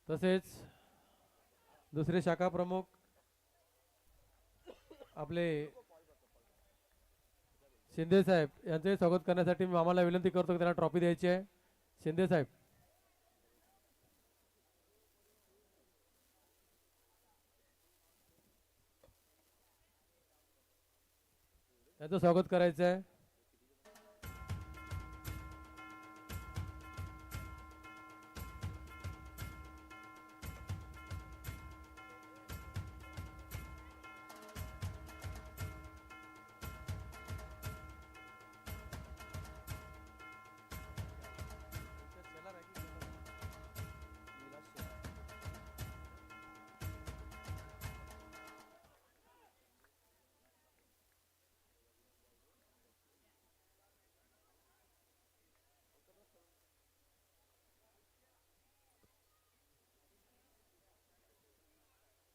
तसेच दुसरे शाखा प्रमुख आपले शिंदे साहेब यांचे स्वागत करण्यासाठी मी आम्हाला विनंती करतो की त्यांना ट्रॉफी द्यायची आहे. शिंदे साहेब यांचं स्वागत करायचं आहे.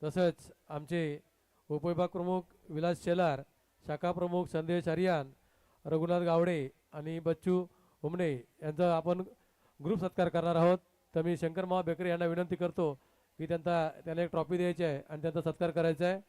तसंच आमचे उपविभाग प्रमुख विलास शेलार, शाखा प्रमुख संदेश आर्यन, रघुनाथ गावडे आणि बच्चू हुमणे यांचा आपण ग्रुप सत्कार करणार आहोत. तर मी शंकर मामा बेकरे यांना विनंती करतो की त्यांना एक ट्रॉफी द्यायची आहे आणि त्यांचा सत्कार करायचा आहे.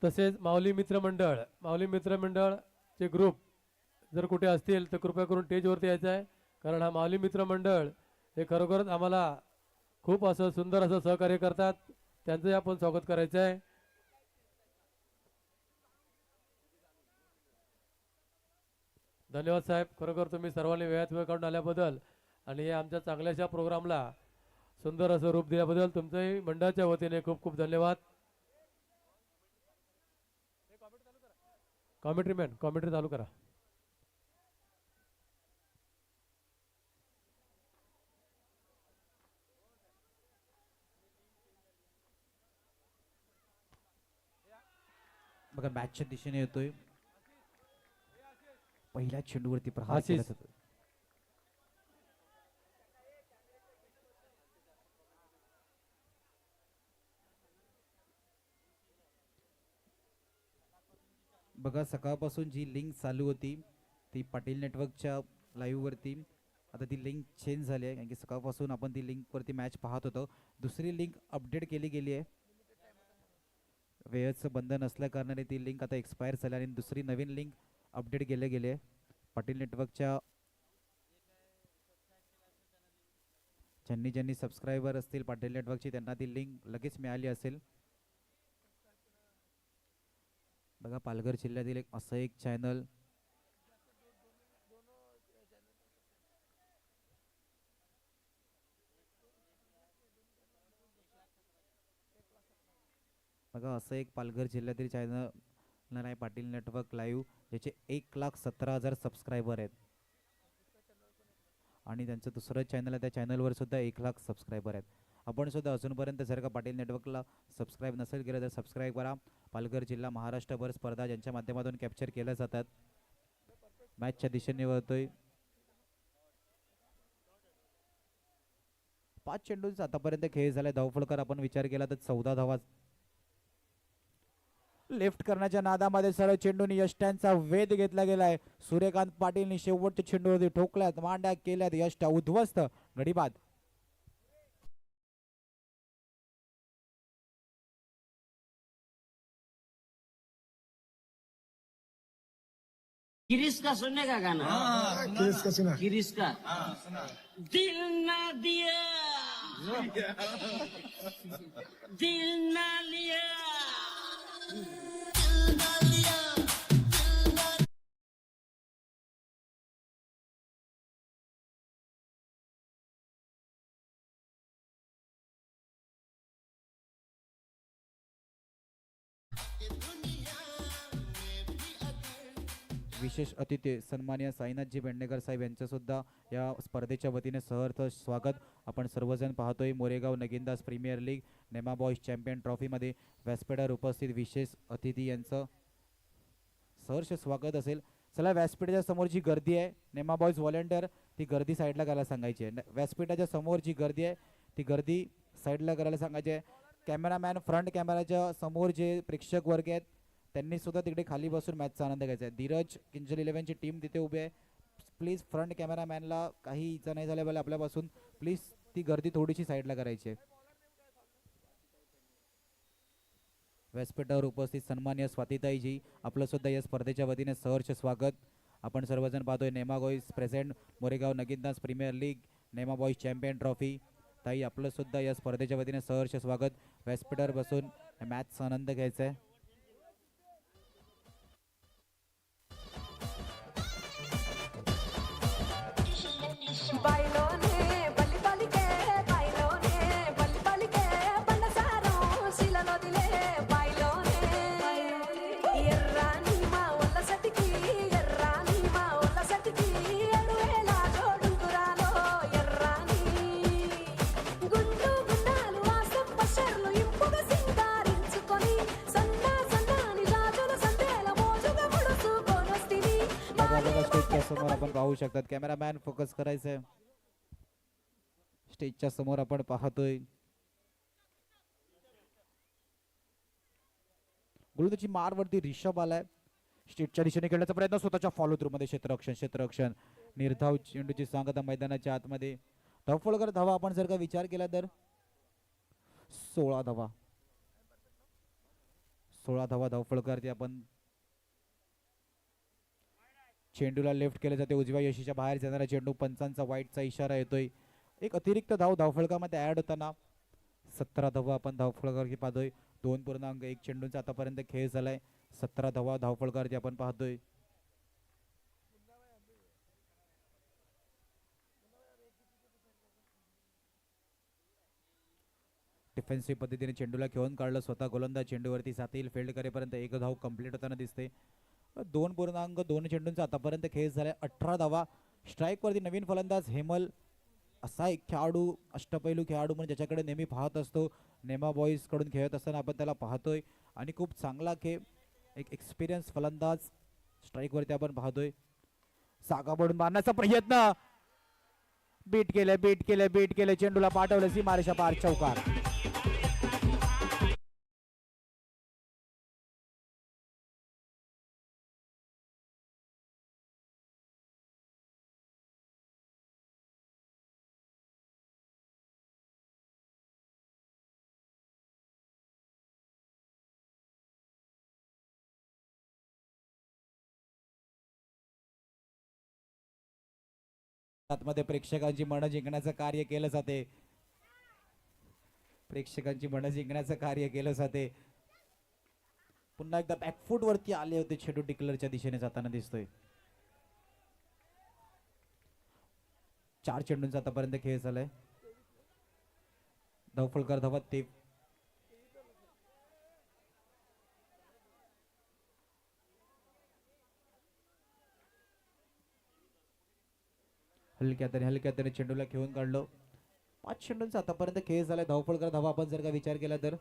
तसेच माऊली मित्रमंडळचे ग्रुप जर कुठे असतील तर कृपया करून स्टेजवरती यायचं आहे. कारण हा माऊली मित्रमंडळ हे खरोखरच आम्हाला खूप असं सुंदर असं सहकार्य करतात. त्यांचंही आपण स्वागत करायचं आहे. धन्यवाद साहेब, खरोखर तुम्ही सर्वांनी वेळात वेळ काढून आल्याबद्दल आणि आमच्या चांगल्याशा प्रोग्रामला सुंदर असं रूप दिल्याबद्दल तुमचंही मंडळाच्या वतीने खूप खूप धन्यवाद. कॉमेंट्री चालू करा. बघा मॅचच्या दिशेने येतोय. पहिल्या चेंडूवरती प्रहार केला जातो. बघा सकाळपासून जी लिंक चालू होती ती पाटील नेटवर्कच्या लाईव्ह वरती, आता ती लिंक चेंज झाली आहे कारण की सकाळपासून आपण ती लिंक वरती मॅच पाहत होतो. दुसरी लिंक अपडेट केली गेली आहे. वेळेचं बंधन असल्या कारणाने ती लिंक आता एक्सपायर झाली आणि दुसरी नवीन लिंक अपडेट केले गेले. पाटील नेटवर्कच्या ज्यांनी सबस्क्रायबर असतील पाटील नेटवर्कची त्यांना ती लिंक लगेच मिळाली असेल. बघा पालघर जिल्ह्यातील एक असं एक चॅनल बघा असं एक पालघर जिल्ह्यातील चॅनल आहे पाटील नेटवर्क लाईव्ह, ज्याचे 1,17,000 सबस्क्रायबर आहेत आणि त्यांचं दुसरं चॅनल आहे त्या चॅनलवर सुद्धा 1,00,000 सबस्क्रायबर आहेत. आपण सुद्धा अजूनपर्यंत जर का पाटील नेटवर्कला सबस्क्राईब नसेल केलं तर सबस्क्राईब करा. पालघर जिल्हा महाराष्ट्रभर स्पर्धा ज्यांच्या माध्यमातून कॅप्चर केल्या जातात. मॅचच्या दिशेने वळतोय. 5 चेंडूंचा आतापर्यंत खेळ झालाय. धावफलकर आपण विचार केला तर 14 धावा. लेफ्ट करण्याच्या नादामध्ये सरळ चेंडूने यष्ट्यांचा वेध घेतला गेलाय. सूर्यकांत पाटीलने शेवटच्या चेंडूवरती ठोकल्यात, मांड्या केल्यात, यष्टा उद्ध्वस्त, गडीबाद. किरिस का सुनने का गाना? किरिस का सुना। किरिस का दिल ना दिया, दिल ना लिया. विशेष अतिथी सन्मान्य साईनाथजी बेंडेकर साहेब यांचं सुद्धा या स्पर्धेच्या वतीने सहर्ष स्वागत. आपण सर्वजण पाहतोय मोरेगाव नगिंदास प्रीमियर लीग नेमा बॉयज चॅम्पियन ट्रॉफीमध्ये व्यासपीठावर उपस्थित विशेष अतिथी यांचं सहर्ष स्वागत असेल. चला व्यासपीठाच्या समोर जी गर्दी आहे नेमा बॉयज व्हॉलेंटियर ती गर्दी साईडला करायला सांगायची आहे. व्यासपीठाच्या समोर जी गर्दी आहे ती गर्दी साईडला करायला सांगायची आहे. कॅमेरामॅन फ्रंट कॅमेराच्या समोर जे प्रेक्षक वर्ग आहेत त्यांनी सुद्धा तिकडे खाली बसून मॅचचा आनंद घ्यायचा आहे. धीरज किंजल 11ची टीम तिथे उभी आहे. प्लीज फ्रंट कॅमेरामॅनला काही इजा नाही झाल्या पाहिजे आपल्यापासून. प्लीज ती गर्दी थोडीशी साईडला करायची आहे. व्यासपीठावर उपस्थित सन्मान्य स्वातीताईजी आपलं सुद्धा या स्पर्धेच्या वतीने सहर्ष स्वागत. आपण सर्वजण पाहतोय Nema boys present Moregaon Nagindas premier league Nema boys champion trophy. ताई आपलं सुद्धा या स्पर्धेच्या वतीने सहर्ष स्वागत. व्यासपीठावर बसून मॅचचा आनंद घ्यायचा आहे. स्टेजच्या समोर आपण पाहू शकतात. कॅमेरामॅन फोकस करायचंय. स्टेजच्या समोर आपण पाहतोय गोलंदाजी मारवरती रिषभ आलाय. स्टेजच्या दिशेने खेळण्याचा प्रयत्न स्वतःच्या फॉलो थ्रू मध्ये क्षेत्ररक्षण निर्धाव चेंडूची सांगता मैदानाच्या आतमध्ये. धावफलकर धावा आपण जर का विचार केला तर 16 धावा धावफलकर आपण चेंडूला लेफ्ट केले जाते. उजव्या यशीच्या बाहेर जाणारा चेंडू पंचांचा वाईटचा इशारा येतोय. एक अतिरिक्त धावफलकामध्ये ऍड होताना 17 धावा आपण धावफलकावरती पाहतोय. 2.1 चेंडूंचा आतापर्यंत खेळ झालाय. 17 धावा धावफलकावरती आपण पाहतोय. डिफेन्सिव्ह पद्धतीने चेंडूला खेळून काढलं. स्वतः गोलंदाज चेंडूवरती जातील. फील्ड करेपर्यंत एक धाव कंप्लीट होताना दिसते. 2.2 चेंडूंचा आतापर्यंत खेळ झालाय. 18 धावा. स्ट्राईक वरती नवीन फलंदाज हेमल असा एक खेळाडू अष्टपैलू खेळाडू म्हणजे ज्याच्याकडे नेहमी पाहत असतो. नेमा बॉईज कडून खेळत असताना आपण त्याला पाहतोय आणि खूप चांगला खेळ एक एक्सपिरियन्स फलंदाज स्ट्राईक वरती आपण पाहतोय. सागा बडून मारण्याचा प्रयत्न. बीट केले चेंडूला पाठवलं सीमारेषा पार. चौकार. आतमध्ये प्रेक्षकांची मनं जिंकण्याचं कार्य केलं जाते. पुन्हा एकदा बॅकफूट वरती आले होते. चेंडू डिक्लरच्या दिशेने जाताना दिसतोय. 4 चेंडूंचा आतापर्यंत खेळ झालाय. धावफलकर धावा ते हलक्या त्याने चेंडूला खेळून काढलं. 5 चेंडूंचा आतापर्यंत खेळ झालाय. धावफलकर धावा आपण जर का विचार केला तर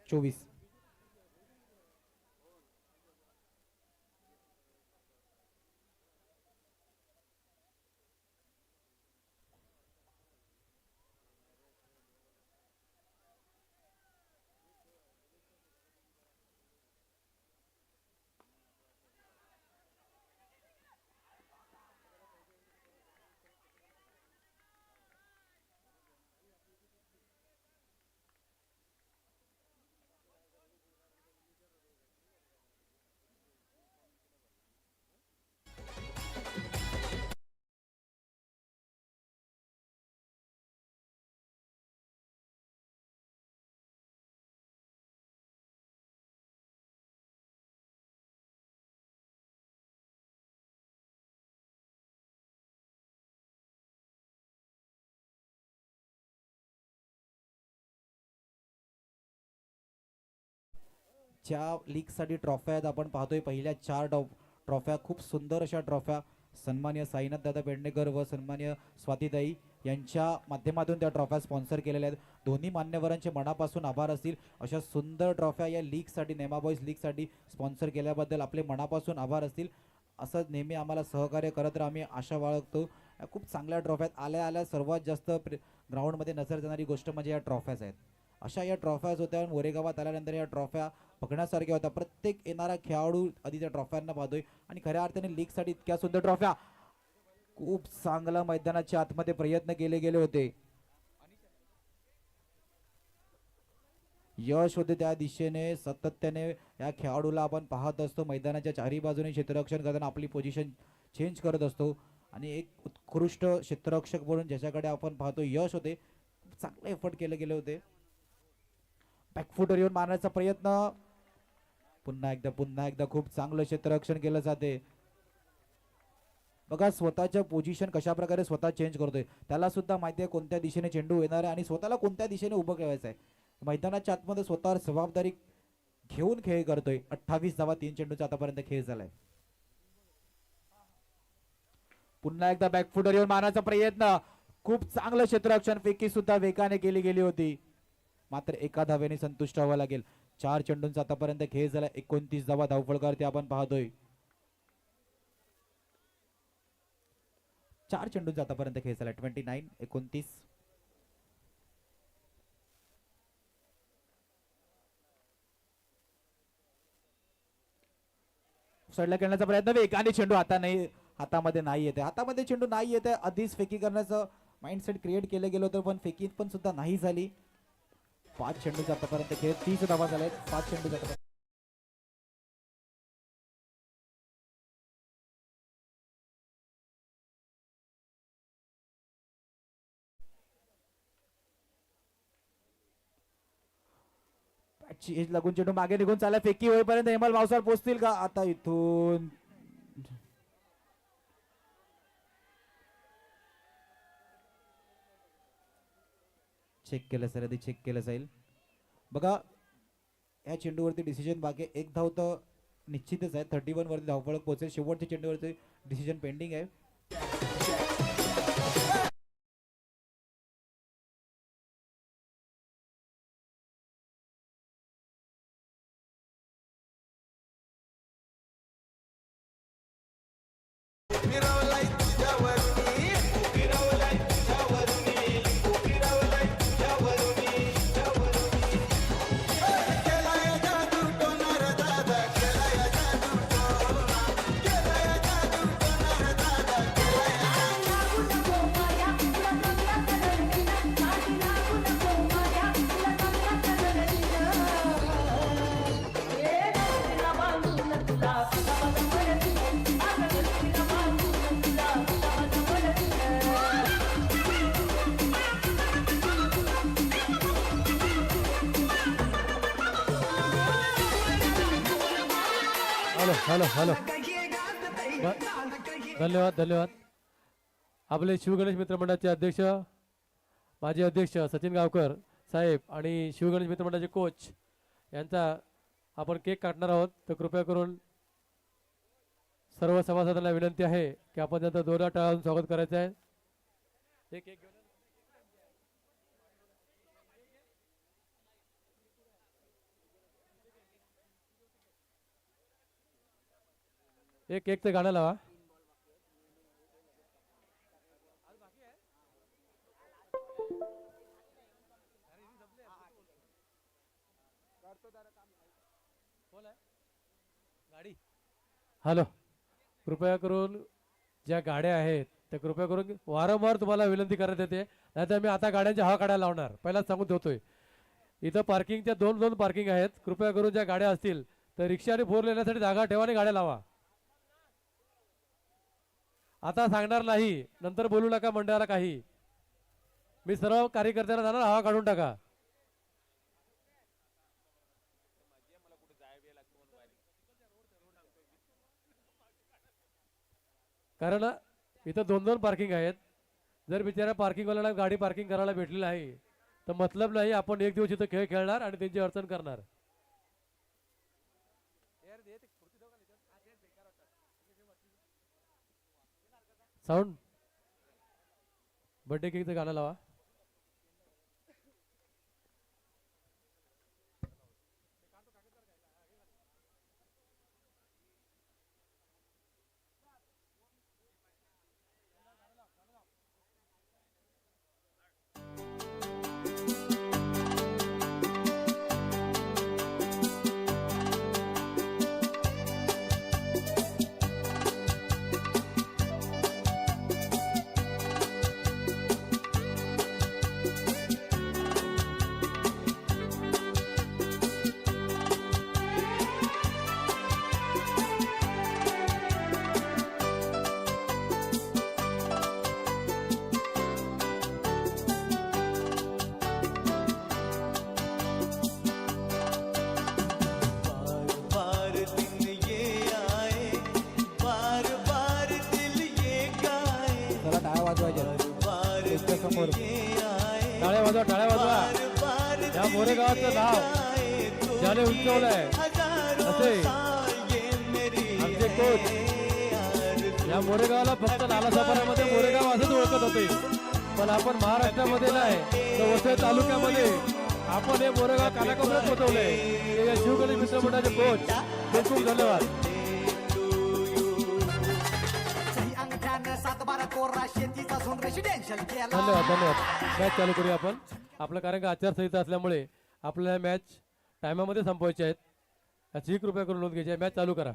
24. ज्या लीगसाठी ट्रॉफ्या आहेत आपण पाहतोय. पहिल्या 4 ट्रॉफ्या खूप सुंदर अशा ट्रॉफ्या सन्मान्य साईनाथ दादा पेडणेकर व सन्मान्य स्वातीताई यांच्या माध्यमातून त्या ट्रॉफ्या स्पॉन्सर केलेल्या आहेत. दोन्ही मान्यवरांचे मनापासून आभार असतील. अशा सुंदर ट्रॉफ्या या लीगसाठी नेमा बॉईज लीगसाठी स्पॉन्सर केल्याबद्दल आपले मनापासून आभार असतील. असं नेहमी आम्हाला सहकार्य करत राहा, आम्ही आशा बाळगतो. खूप चांगल्या ट्रॉफ्यात आल्या आल्या सर्वात जास्त ग्राउंडमध्ये नजर जाणारी गोष्ट म्हणजे या ट्रॉफ्याज आहेत. अशा या ट्रॉफ्याज होत्या. गोरेगावात आल्यानंतर या ट्रॉफ्या बघण्यासारख्या होत्या. प्रत्येक येणारा खेळाडू आधी त्या ट्रॉफ्यांना पाहतोय आणि खऱ्या अर्थाने लीगसाठी इतक्या सुद्धा ट्रॉफ्या. खूप चांगला मैदानाच्या आतमध्ये प्रयत्न केले गेले होते. यश होते त्या दिशेने. सातत्याने या खेळाडूला आपण पाहत असतो मैदानाच्या चारी बाजूने क्षेत्ररक्षण करताना आपली पोझिशन चेंज करत असतो आणि एक उत्कृष्ट क्षेत्ररक्षक म्हणून ज्याच्याकडे आपण पाहतो यश होते. चांगले एफर्ट केले गेले होते. बॅकफुटवर येऊन मारण्याचा प्रयत्न. पुन्हा एकदा खूप चांगलं क्षेत्ररक्षण केलं जाते. बघा स्वतःच्या पोझिशन कशा प्रकारे स्वतः चेंज करतोय. त्याला सुद्धा माहिती आहे कोणत्या दिशेने चेंडू येणार आहे आणि स्वतःला कोणत्या दिशेने उभं ठेवायचं आहे. मैदानाच्या आतमध्ये स्वतःवर जबाबदारी घेऊन खेळ करतोय. 28 धावा 3 चेंडूचा आतापर्यंत खेळ झालाय. पुन्हा एकदा बॅकफुटवर येऊन मारण्याचा प्रयत्न. खूप चांगलं क्षेत्ररक्षण. फेकी सुद्धा वेगाने केली गेली होती. मात्र एका धावेने संतुष्ट व्हावं लागेल. 4 चेंडूंचा आतापर्यंत खेळ झाला. 29 धावा धावफलकावरती आपण पाहतोय. 4 चेंडूंचा आतापर्यंत खेळ झाला. 29 29. सडला खेळण्याचा प्रयत्न. वेगाने चेंडू हातामध्ये नाही येते. हातामध्ये चेंडू नाही येते. आधीच फेकी करण्याचं माइंडसेट क्रिएट केलं गेलं होतं पण फेकी पण सुद्धा नाही झाली. 5 चेंडूचा आतापर्यंत खेळ. 30 धावा झाल्या. 5 चेंडूचा एज लागून चेंडू मागे निघून चालला. फेकी होईपर्यंत हेमल मावसाळ पोहोचतील का. आता इथून चेक केलं सर. आधी चेक केलं जाईल. बघा या चेंडूवरती डिसिजन बाकी. एक धाव तर निश्चितच आहे. 31 वरती धावफलक पोहोचेल. शेवटच्या चेंडूवरती डिसिजन पेंडिंग आहे. Hello hello. धन्यवाद धन्यवाद. आपले शिवगणेश मित्र मंडळाचे अध्यक्ष माजी अध्यक्ष सचिन गावकर साहेब आणि शिवगणेश मित्र मंडळाचे कोच यांचा आपण केक काटणार आहोत. तर कृपया करून सर्व सभासदांना विनंती आहे की आपण त्यांचं जोरदार टाळून स्वागत करायचं आहे. एक केक घेऊन एक केकचं गाणं लावा. गाडी. हॅलो. कृपया करून ज्या गाड्या आहेत त्या कृपया करून वारंवार तुम्हाला विनंती करत येते. नाहीतर मी आता गाड्यांच्या हवा काढायला लावणार. पहिलाच सांगून ठेवतोय. इथं पार्किंगच्या दोन पार्किंग आहेत. कृपया करून ज्या गाड्या असतील तर रिक्षा आणि फोर येण्यासाठी जागा ठेवा आणि गाड्या लावा. आता सांगणार नाही. नंतर बोलू नका मंडळाला काही. मी सर्व कार्यकर्त्यांना जाणार हवा काढून टाका. कारण इथं दोन पार्किंग आहेत. जर बिचारा पार्किंगवाल्याला गाडी पार्किंग करायला भेटलेली आहे तर मतलब नाही आपण एक दिवस इथं खेळ खेळणार आणि त्यांची अडचण करणार. साऊंड बर्थडे केकचं गाणं लावा. समोर टाळ्या वाजवा टाळ्या वाजवा. या मोरेगावाचं नाव ज्याने उंचवलंय असे आमचे कोच या मोरेगावला फक्त नालासोपाऱ्यामध्ये मोरेगाव असंच ओळखत होते, पण आपण महाराष्ट्रामध्ये नाही तर वसई तालुक्यामध्ये आपण हे मोरेगाव कानाकोपऱ्यात पोहोचवलंय. या शिवगणेश मित्र मंडळाचे कोच खूप खूप धन्यवाद. धन्यवाद धन्यवाद. मॅच चालू करूया आपण. आपलं कारण का आचारसंहिता असल्यामुळे आपल्याला मॅच टायमामध्ये संपवायची आहेत, याची कृपया करून नोंद घ्यायची आहे. मॅच चालू करा.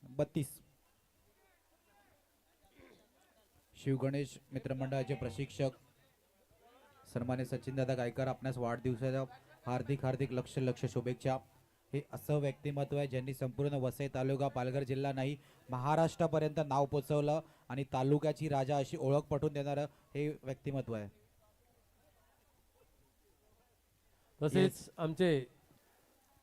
32 शिवगणेश मित्रमंडळाचे प्रशिक्षक सन्मान्य सचिनदादा गायकर, आपणास वाढदिवसाच्या हार्दिक हार्दिक लक्ष शुभेच्छा. हे असं व्यक्तिमत्व आहे ज्यांनी संपूर्ण वसई तालुका, पालघर जिल्हा नाही महाराष्ट्रापर्यंत नाव पोचवलं आणि तालुक्याची राजा अशी ओळख पटवून देणारं हे व्यक्तिमत्व आहे. तसेच आमचे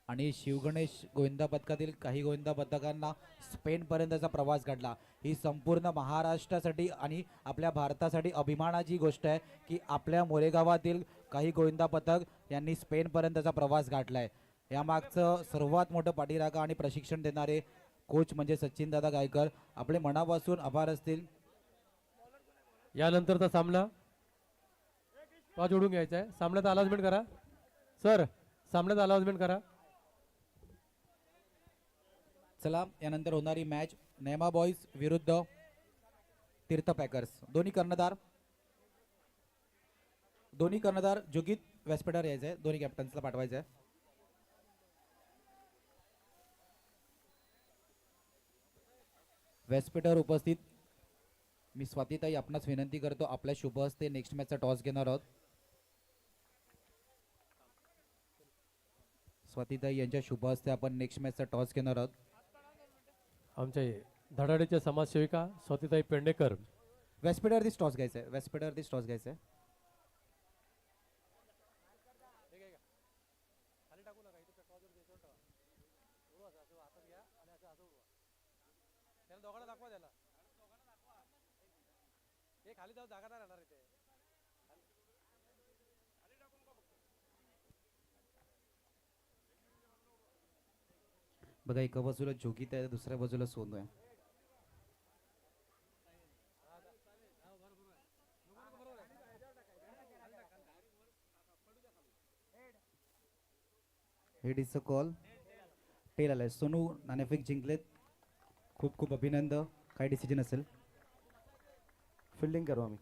आणि शिवगणेश गोविंदा पथकातील काही गोविंदा पथकांना स्पेन पर्यंतचा प्रवास घडला. ही संपूर्ण महाराष्ट्रासाठी आणि आपल्या भारतासाठी अभिमानाची गोष्ट आहे की आपल्या मोरेगावातील काही गोविंदा पथक यांनी स्पेन पर्यंतचा प्रवास गाठलाय. यामागचं सर्वात मोठं पाठीराखा आणि प्रशिक्षण देणारे कोच म्हणजे सचिनदादा गायकर. आपले मनापासून आभार असतील. यानंतरचा सामना जोडून घ्यायचा आहे. सामन्यात अनाउन्समेंट करा सर, सामन्यात अनाउन्समेंट करा. चला, यानंतर होणारी मॅच नेमा बॉईज विरुद्ध तीर्थ पॅकर्स. दोन्ही कर्णधार जोगित व्यासपीठावर यायचं आहे. दोन्ही कॅप्टन्सला पाठवायचं आहे. व्यासपीठावर उपस्थित मी स्वातीताई आपणास विनंती करतो, आपल्या शुभ हस्ते नेक्स्ट मॅचचा टॉस घेणार आहोत. स्वातीताई यांच्या शुभ हस्ते आपण नेक्स्ट मॅचचा टॉस घेणार आहोत. आमचे धडाडीचे समाजसेविका स्वातीताई पेंडेकर. व्यासपीठावरतीच टॉस घ्यायचा आहे. व्यासपीठावरतीच टॉस घ्यायचा आहे. बघा, एका बाजूला जोगित आहे, दुसऱ्या बाजूला सोनू आहे. Head is a call. Tail आलाय. सोनू नाणेफेक जिंकलेत. खूप खूप अभिनंदन. काय डिसिजन असेल? फिल्डिंग करू आम्ही.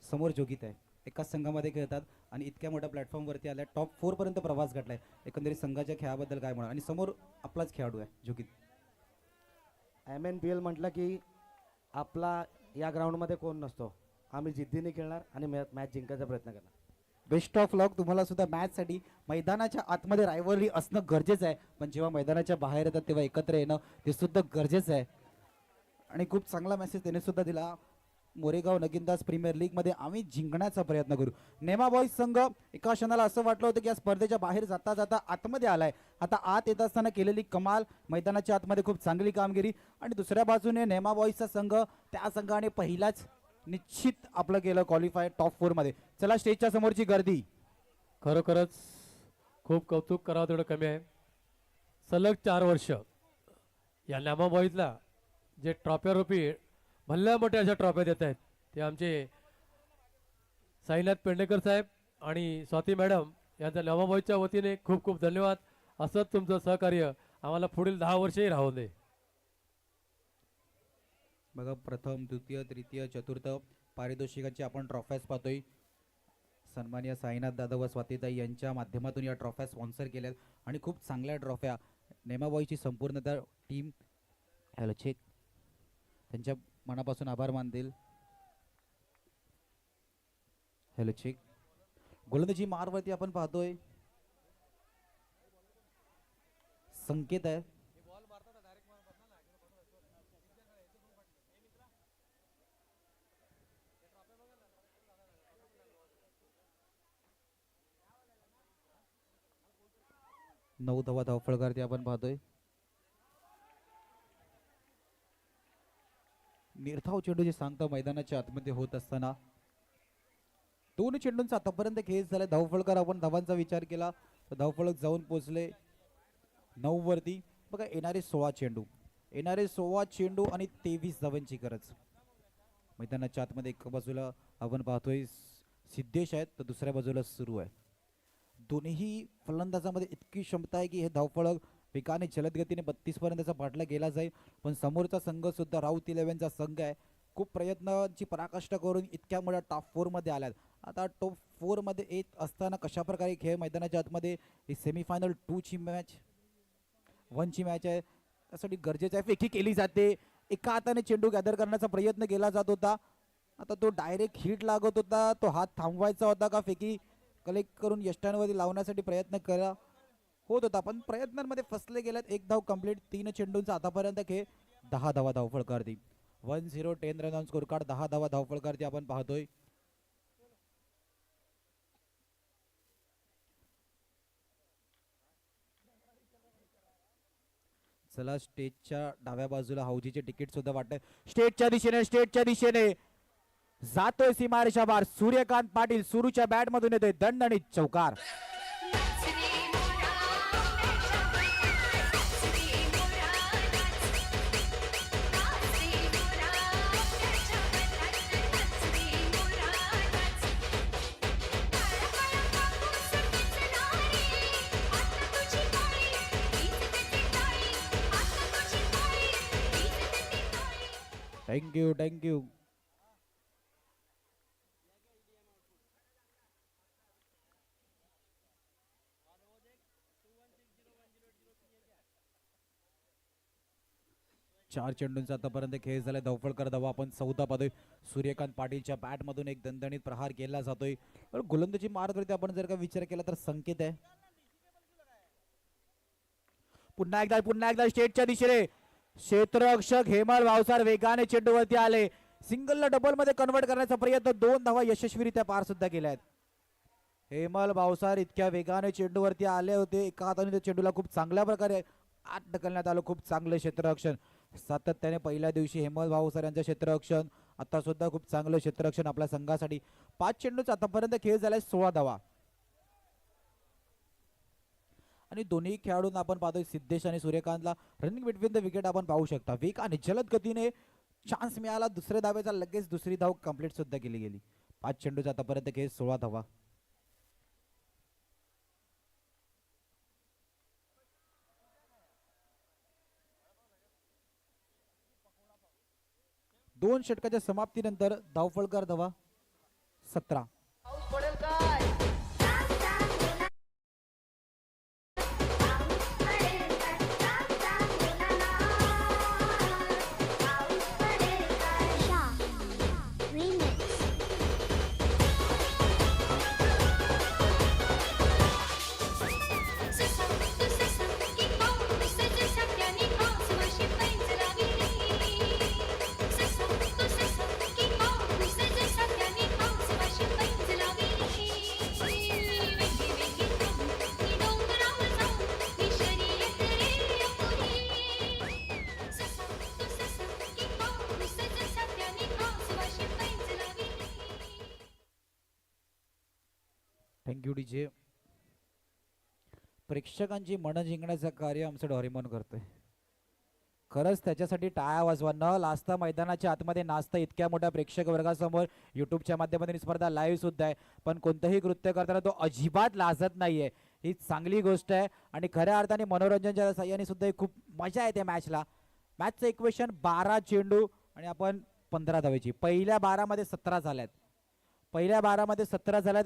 समोर जोगित आहे. एकाच संघामध्ये खेळतात आणि इतक्या मोठ्या प्लॅटफॉर्मवरती आलाय. टॉप 4 पर्यंत प्रवास घडलाय. एकंदरीत संघाच्या खेळाबद्दल काय म्हणा. आणि समोर आपलाच खेळाडू आहे जोगित. MNPL म्हटलं की आपला या ग्राउंडमध्ये कोण नसतो. आम्ही जिद्दीने खेळणार आणि मॅच जिंकायचा प्रयत्न करणार. बेस्ट ऑफ लक तुम्हाला सुद्धा मॅचसाठी. मैदानाच्या आतमध्ये रायव्हलरी असणं गरजेचं आहे, पण जेव्हा मैदानाच्या बाहेर येतात तेव्हा एकत्र येणं ते सुद्धा गरजेचं आहे. आणि खूप चांगला मेसेज त्याने सुद्धा दिला. मोरेगाव नगिनदास प्रीमियर लीगमध्ये आम्ही जिंकण्याचा प्रयत्न करू. नेमा बॉईज संघ एका क्षणाला असं वाटलं होतं की या स्पर्धेच्या बाहेर जाता जाता आतमध्ये आलाय. आता आत येत असताना केलेली कमाल, मैदानाच्या आतमध्ये खूप चांगली कामगिरी. आणि दुसऱ्या बाजूने नेमा बॉईजचा संघ, त्या संघाने पहिलाच निश्चित आपलं केलं क्वालिफाय टॉप 4 मध्ये. चला, स्टेजच्या समोरची गर्दी खरोखरच खूप कौतुक करावं तेवढं कमी आहे. सलग 4 वर्ष या नामा बॉईजला जे ट्रॉफ्यारूपी भल्या मोठ्या अशा ट्रॉफ्या देत आहेत ते आमचे साईनाथ पेंडेकर साहेब आणि स्वाती मॅडम यांच्या नामा बॉईजच्या वतीने खूप खूप धन्यवाद. असंच तुमचं सहकार्य आम्हाला पुढील 10 वर्षही राहू दे. बघा, प्रथम, द्वितीय, तृतीय, चतुर्थ पारितोषिकांची आपण ट्रॉफ्याज पाहतोय. सन्माननीय साईनाथ दादा व स्वातीताई यांच्या माध्यमातून या ट्रॉफ्या स्पॉन्सर केल्यात आणि खूप चांगल्या ट्रॉफ्या. नेमाबॉईची संपूर्णतः टीम हॅलो चेक त्यांच्या मनापासून आभार मानतील. Hello check. गोलंदाजी मारवरती आपण पाहतोय संकेत आहे. नऊ धावा धावफळकारती आपण पाहतोय. निर्धाव चेंडू जे सांगता मैदानाच्या आतमध्ये होत असताना दोन चेंडूंचा आतापर्यंत खेळ झाला. धावफलकर आपण धावांचा विचार केला तर धावफलक जाऊन पोहोचले 9 वरती. बघा येणारे 16 चेंडू आणि 23 धावांची गरज. मैदानाच्या आतमध्ये एका बाजूला आपण पाहतोय सिद्धेश आहेत तर दुसऱ्या बाजूला सुरू आहे. दोन्ही फलंदाजामध्ये इतकी क्षमता आहे की हे धावफलक वेगाने जलद गतीने 32 पर्यंतचा पाठला गेला जाईल. पण समोरचा संघ सुद्धा राऊत 11चा संघ आहे. खूप प्रयत्नांची पराकाष्ठा करून इतक्या मोठ्या टॉप 4 मध्ये आल्यात. आता टॉप 4 मध्ये येत असताना कशा प्रकारे खेळ मैदानाच्या आतमध्ये ही सेमीफायनल 2 ची मॅच 1 ची मॅच आहे त्यासाठी गरजेचं आहे. फेकी केली जाते. एका हाताने चेंडू गॅदर करण्याचा प्रयत्न केला जात होता. आता तो डायरेक्ट हिट लागत होता. तो हात थांबवायचा होता का फेकी कलेक्ट करून यष्टांवरती लावण्यासाठी प्रयत्न करा होत होता पण प्रयत्नांमध्ये फसले गेल्यात. एक धाव कंप्लीट. 3 चेंडूंचा आतापर्यंत खेळ. 10 धावा धावफलकावरती 1-0 10 रन ऑन स्कोर कार्ड. 10 धावा धावफलकावरती आपण पाहतोय. चला स्टेजच्या डाव्या बाजूला हौजीचे तिकीट सुद्धा वाटतंय. स्टेजच्या दिशेने जातोय सीमारेषा बार. सूर्यकांत पाटील सुरूच्या बॅट मधून येतोय दणदणीत चौकार. थँक्यू. चार चेंडूंचा आतापर्यंत खेळ झाला. धावफलकर धावा आपण 14 पाहतोय. सूर्यकांत पाटीलच्या बॅट मधून एक दणदणीत प्रहार केला जातोय. पण गोलंदाजी मार्गवरती आपण जर का विचार केला तर संकेत आहे. पुन्हा एकदा स्टेटच्या दिशेने क्षेत्ररक्षक हेमल भावसार वेगाने चेंडूवरती आले. सिंगलला डबल मध्ये कन्वर्ट करण्याचा प्रयत्न. 2 धावा यशस्वीरित्या पार सुद्धा केल्या आहेत. हेमल भावसार इतक्या वेगाने चेंडूवरती आले होते. एका हाताने त्या चेंडूला खूप चांगल्या प्रकारे आत ढकलण्यात आलं. खूप चांगले क्षेत्ररक्षण सातत्याने पहिल्या दिवशी हेमल भावसार यांचं क्षेत्ररक्षण आता सुद्धा खूप चांगलं क्षेत्ररक्षण आपल्या संघासाठी. 5 चेंडूचा आतापर्यंत खेळ झालाय. 16 धावा आणि दोन्ही खेळाडूंना आपण पाहतोय सिद्धेश आणि सूर्यकांतला रनिंग बिटवीन द विकेट आपण पाहू शकता. वेगाने जलद गतीने चान्स मिळाला दुसऱ्या धावेचा. लगेच दुसरी धाव कंप्लीट सुद्धा केली गेली. 5 चेंडूचा आतापर्यंत खेळ 16 धावा. दोन षटकाच्या समाप्तीनंतर धावफलकर धावा 17. Thank you DJ. प्रेक्षकांची मन जिंकण्याचं कार्य आमचं डोरेमॉन करतोय. खरंच त्याच्यासाठी टाळ्या वाजवा. न लाजता मैदानाच्या आतमध्ये नाचता इतक्या मोठ्या प्रेक्षक वर्गासमोर युट्यूबच्या माध्यमातून स्पर्धा लाईव्ह सुद्धा आहे. पण कोणतंही कृत्य करताना तो अजिबात लाजत नाहीये. ही चांगली गोष्ट आहे आणि खऱ्या अर्थाने मनोरंजनाच्या साह्याने सुद्धा खूप मजा येते मॅचला. मॅचचं इक्वेशन 12 चेंडू आणि आपण 15 धावेची. पहिल्या 12 मध्ये 17 झाल्यात.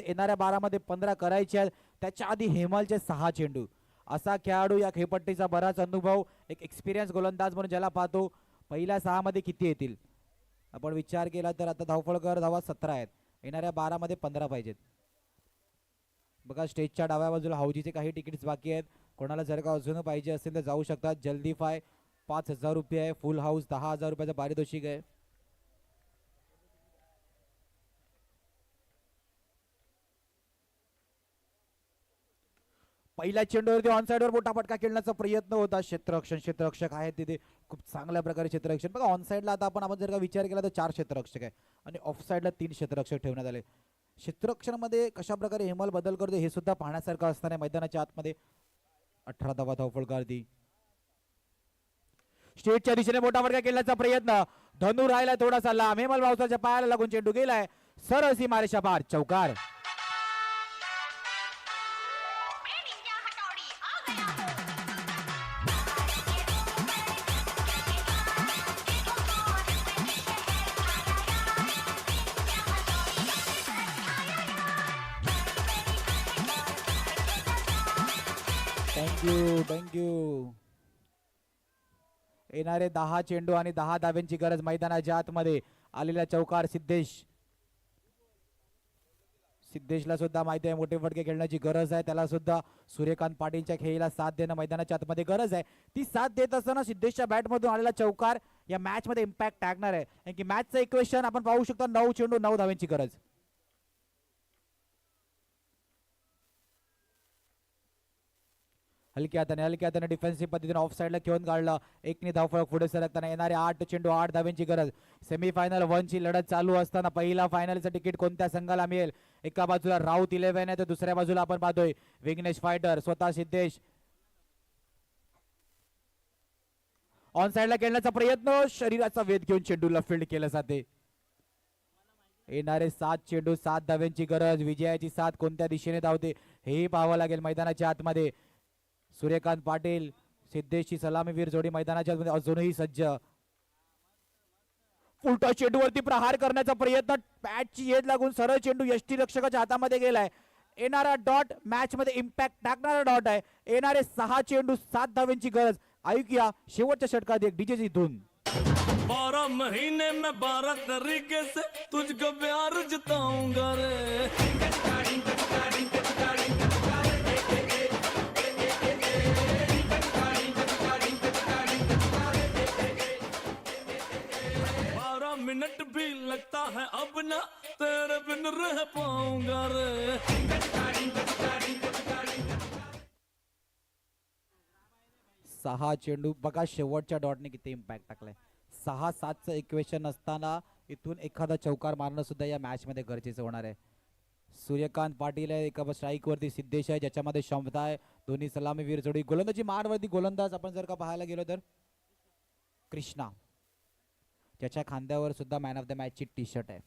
येणाऱ्या 12 मध्ये 15 करायचे आहेत. त्याच्या आधी हेमलचे 6 चेंडू. असा खेळाडू या खेळपट्टीचा बराच अनुभव एक एक्सपिरियन्स गोलंदाज म्हणून ज्याला पाहतो. पहिल्या 6 मध्ये किती येतील आपण विचार केला तर आता धावफलकर धावा 17 आहेत. येणाऱ्या 12 मध्ये 15 पाहिजेत. बघा स्टेजच्या डाव्या बाजूला हौजीचे काही तिकीट्स बाकी आहेत. कोणाला जर का अजून पाहिजे असेल तर जाऊ शकतात. जल्दी फाय 5000 रुपये आहे. फुल हाऊस 10,000 रुपयाचा पारितोषिक आहे. पहिल्या चेंडूवरती ऑन साइडवर मोठा फटका खेळण्याचा प्रयत्न होता. क्षेत्ररक्षक आहेत तिथे खूप चांगल्या प्रकारे क्षेत्ररक्षण. बघा ऑन साइडला आता आपण जर का विचार केला तर 4 क्षेत्ररक्षक आहे आणि ऑफ साइडला 3 क्षेत्ररक्षक ठेवण्यात आले. क्षेत्ररक्षणामध्ये कशा प्रकारे हेमल बदल करतो हे सुद्धा पाहण्यासारखं असताना मैदानाच्या आतमध्ये 18 धावा धावफलकावरती. स्टेटच्या दिशेने मोठा फटका खेळण्याचा प्रयत्न. धनु राहिला थोडासा लांब. हेमल पावसाच्या पायाला लागून चेंडू गेलाय सरळ सीमारेषा पार. चौकार. थँक्यू. येणारे 10 चेंडू आणि 10 धाव्यांची गरज मैदानाच्या आतमध्ये. आलेला चौकार सिद्धेशला सुद्धा माहिती आहे मोठे फटके खेळण्याची गरज आहे. त्याला सुद्धा सूर्यकांत पाटीलच्या खेळीला साथ देणं मैदानाच्या आतमध्ये गरज आहे. ती साथ देत असताना सिद्धेशच्या बॅटमधून आलेला चौकार या मॅच मध्ये इम्पॅक्ट टाकणार आहे. कारण की मॅचचं इक्वेशन आपण पाहू शकतो 9 चेंडू 9 धाव्यांची गरज. हलक्या हाताने डिफेन्सिव्ह पद्धतीने ऑफ साइडला खेळून काढलं. एकने धावफलक पुढे सरकताना येणारे 8 चेंडू 8 धाव्यांची गरज. सेमीफायनल 1 ची लढत चालू असताना पहिला फायनलचं तिकीट कोणत्या संघाला मिळेल? एका बाजूला राऊत 11 आहे तर दुसऱ्या बाजूला आपण पाहतोय विघ्नेश फायटर स्वतः सिद्धेश. ऑन साइडला खेळण्याचा प्रयत्न. शरीराचा वेध घेऊन चेंडूला फील्ड केलं जाते. येणारे 7 चेंडू 7 धाव्यांची गरज. विजयाची साथ कोणत्या दिशेने धावते हेही पाहावं लागेल मैदानाच्या आतमध्ये. सूर्यकांत पाटील सिद्धेशची सलामीवीर जोडी मैदानाच्या आतमध्ये अजूनही सज्ज. उलटा चेंडूवरती प्रहार करण्याचा प्रयत्न. पॅचची येद लागून सरळ चेंडू यष्टी रक्षकाच्या हातामध्ये गेलाय. येणारा डॉट मॅच मध्ये इम्पॅक्ट टाकणारा डॉट आहे. येणारे 6 चेंडू 7 धाव्यांची गरज. ऐकूया शेवटच्या षटकात एक डीजेची धून. 12 महीने में 12 तरीके से तुझको प्यार जताऊंगा रे. 12 मिनट भी लगता है अब ना तेरे बिन रह पाऊंगा रे. 6 चेंडू बघा शेवटच्या डॉटने किती इम्पॅक्ट टाकलाय. 6-7चं इक्वेशन असताना इथून एखादा चौकार मारणं सुद्धा या मॅच मध्ये गरजेचं होणार आहे. सूर्यकांत पाटील आहे एका स्ट्राईक वरती. सिद्धेश आहे ज्याच्यामध्ये क्षमता आहे. दोन्ही सलामीवीर जोडी. गोलंदाजी मारवरती गोलंदाज आपण जर का पाहायला गेलो तर कृष्णा ज्याच्या खांद्यावर सुद्धा मॅन ऑफ द मॅच ची टी शर्ट आहे.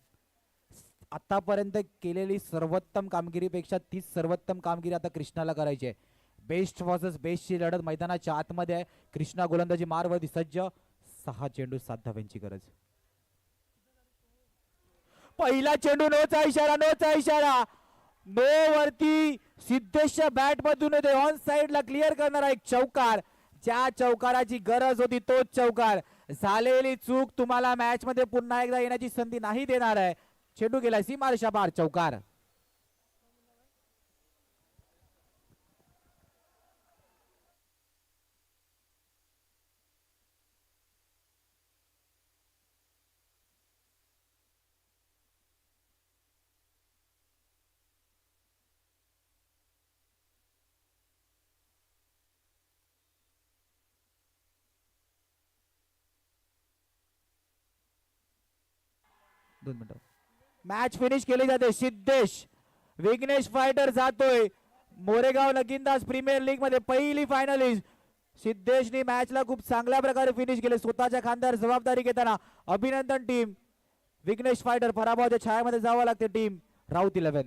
आतापर्यंत केलेली सर्वोत्तम कामगिरीपेक्षा ती सर्वोत्तम कामगिरी आता कृष्णाला करायची आहे. बेस्ट वर्सेस बेस्टची लढत मैदानाच्या आतमध्ये आहे. कृष्णा गोलंदाजी मारवरती सज्ज. 6 चेंडू 7 धाव्यांची गरज. पहिला चेंडू नोचा इशारा. नो वरती सिद्धेशच्या बॅट मधून येते. ऑन साइडला क्लिअर करणारा एक चौकार. ज्या चौकाराची गरज होती तोच चौकार. झालेली चूक तुम्हाला मॅच मध्ये पुन्हा एकदा येण्याची संधी नाही देणार आहे. चेंडू गेलाय सीमारेषा पार. चौकार. मॅच फिनिश केली जाते. सिद्धेश विघ्नेश फायटर जातोय. मोरेगाव नगिंदास प्रीमियर लीग मध्ये पहिली फायनलिस्ट. सिद्धेशनी मॅचला खूप चांगल्या प्रकारे फिनिश केले. स्वतःच्या खांद्यावर जबाबदारी घेताना अभिनंदन टीम. विघ्नेश फायटर पराभवाच्या छायामध्ये जावं लागते टीम राऊत 11.